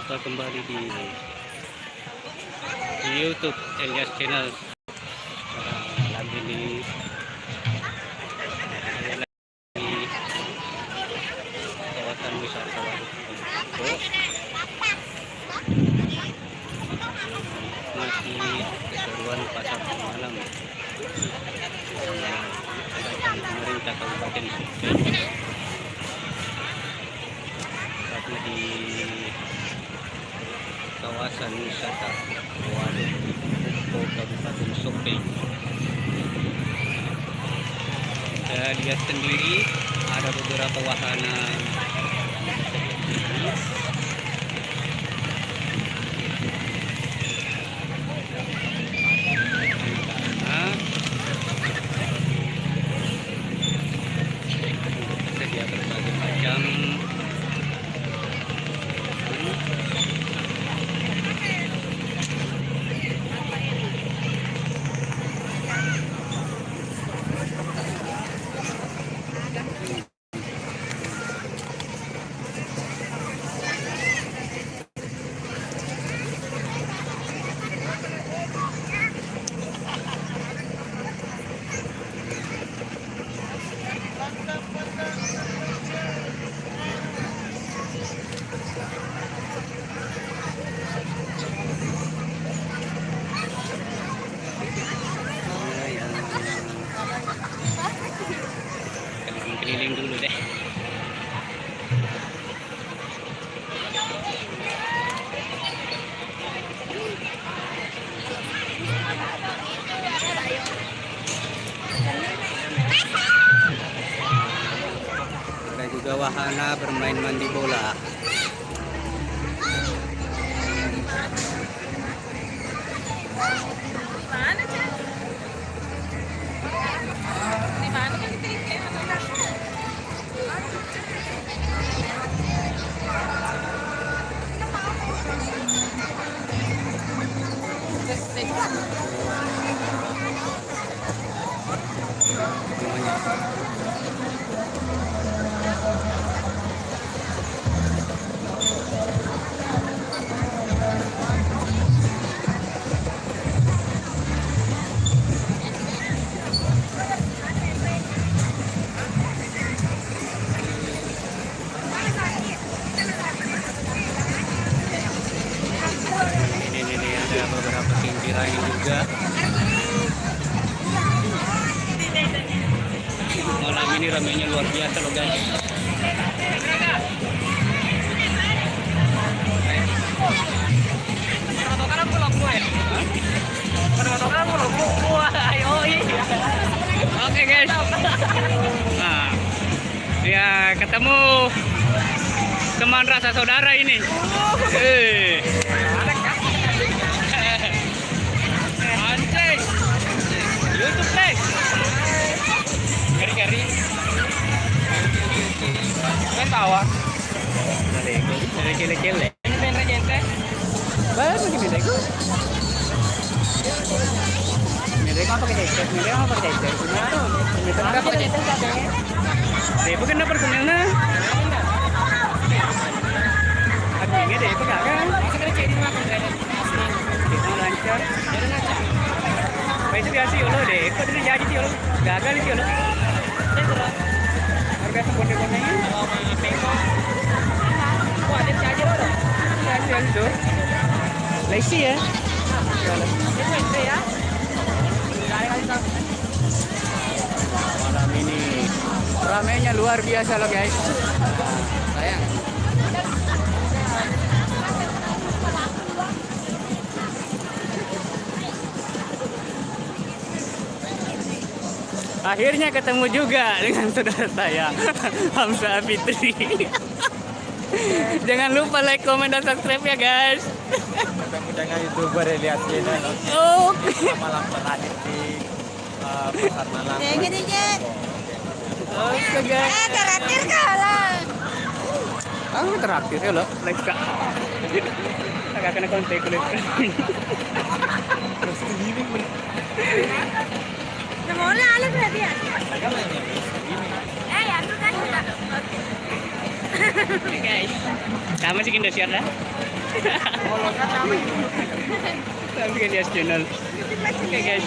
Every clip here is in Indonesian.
Jumpa kembali di YouTube Elias Channel. Lagi di kawasan wisata Waduk Pendopo. Masih keseruan pasar malam pemerintah Kabupaten Sukabumi. Tepatnya di kawasan wisata Waduk Pendopo Kabupaten Sukabumi. Kita lihat sendiri ada beberapa wahana tersedia berbagai macam keliling dulu deh. Ada juga wahana bermain mandi bola. Ini ada beberapa pinggiran juga. Malam ini ramainya luar biasa loh guys. Oke guys. Nah, ya ketemu teman rasa saudara ini. Anjing. YouTube guys. Kari-kari. Kan tawa. Dari kele-kele. Ini bener gente. Baru gini deh. Mereka apa pakai jaket? Mereka apa pakai jaket? Mereka apa pakai jaket? Deh, bukan apa personelnya? Artinya deh, itu gak kan? Kita lancar. Itu biasa yolo deh. Kok dari jadi yolo? Gagal itu yolo. Harga konde-kondenya? Wah, ada charger loh. Charger itu. Lacy ya? Itu ya. Malam ini ramainya luar biasa loh guys. Sayang. Akhirnya ketemu juga dengan saudara saya, Hamzah Fitri. Jangan lupa like, komen, dan subscribe ya guys. Ketemu dengan YouTuber Elias Channel. Oke. Malam terakhir di pasar malam. Oke guys. Terakhir kalah. Aku terakhir ya loh, like kak. Agak kena kontak kulit. Terus begini pun. Namola alam berarti ya. Ya, itu kan udah. Oke guys. Kamu sih Indosiar dah. Tapi kan dia channel. Oke guys.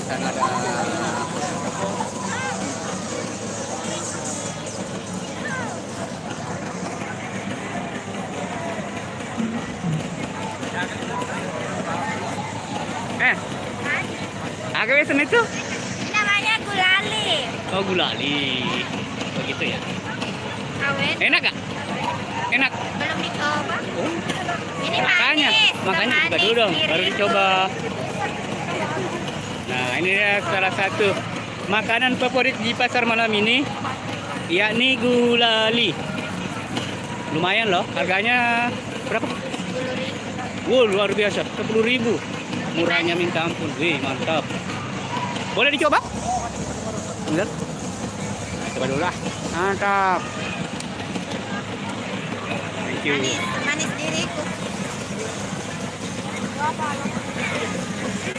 Dan ada agak biasa itu? Namanya gulali. Oh gulali. Begitu ya. Awet. Enak gak? Enak. Belum dicoba. Oh, Ini makanya manis. buka dulu dong, baru dicoba. Nah ini dia salah satu makanan favorit di pasar malam ini, yakni gulali. Lumayan loh, harganya berapa? Wow, luar biasa, 10.000. Murahnya minta ampun. Wih, mantap. Boleh dicoba? Bener? Coba dulu lah. Mantap. Thank you. Manis diriku.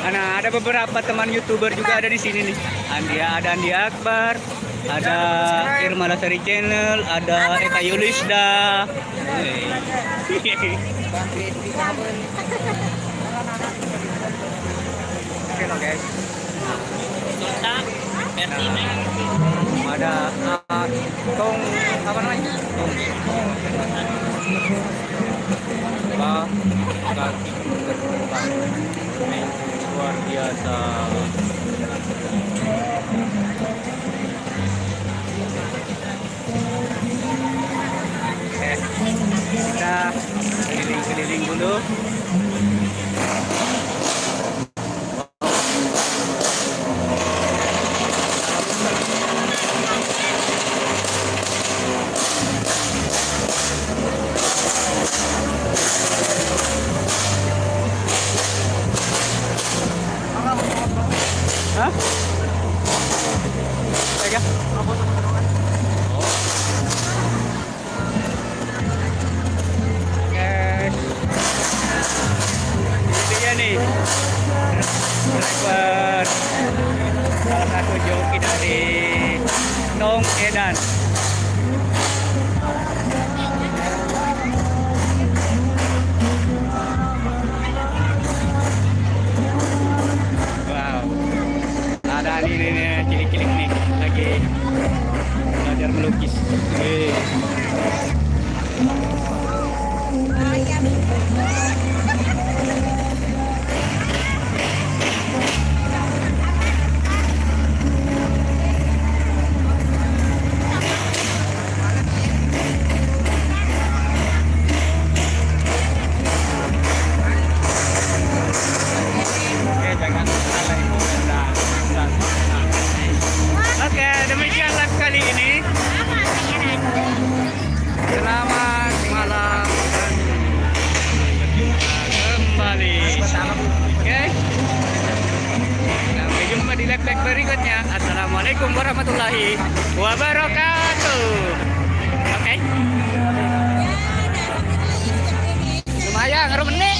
Nah, ada beberapa teman YouTuber juga ada di sini nih. Ada Andi Akbar, ada Irma Lasari Channel, ada Eka Yulisda. Oke loh guys. Ada tong apa namanya? Kaki terbang. Luar biasa. Kita keliling-keliling dulu. Hah? Tega? Guys, ini dia nih driver salah satu joki dari Nong Edan. Ada nih cilik-cilik nih lagi belajar melukis. Oke, demikian live kali ini. Selamat malam dan berjumpa kembali. Oke. Sampai jumpa di live berikutnya. Assalamualaikum warahmatullahi wabarakatuh. Oke. Lumayan, 2 menit.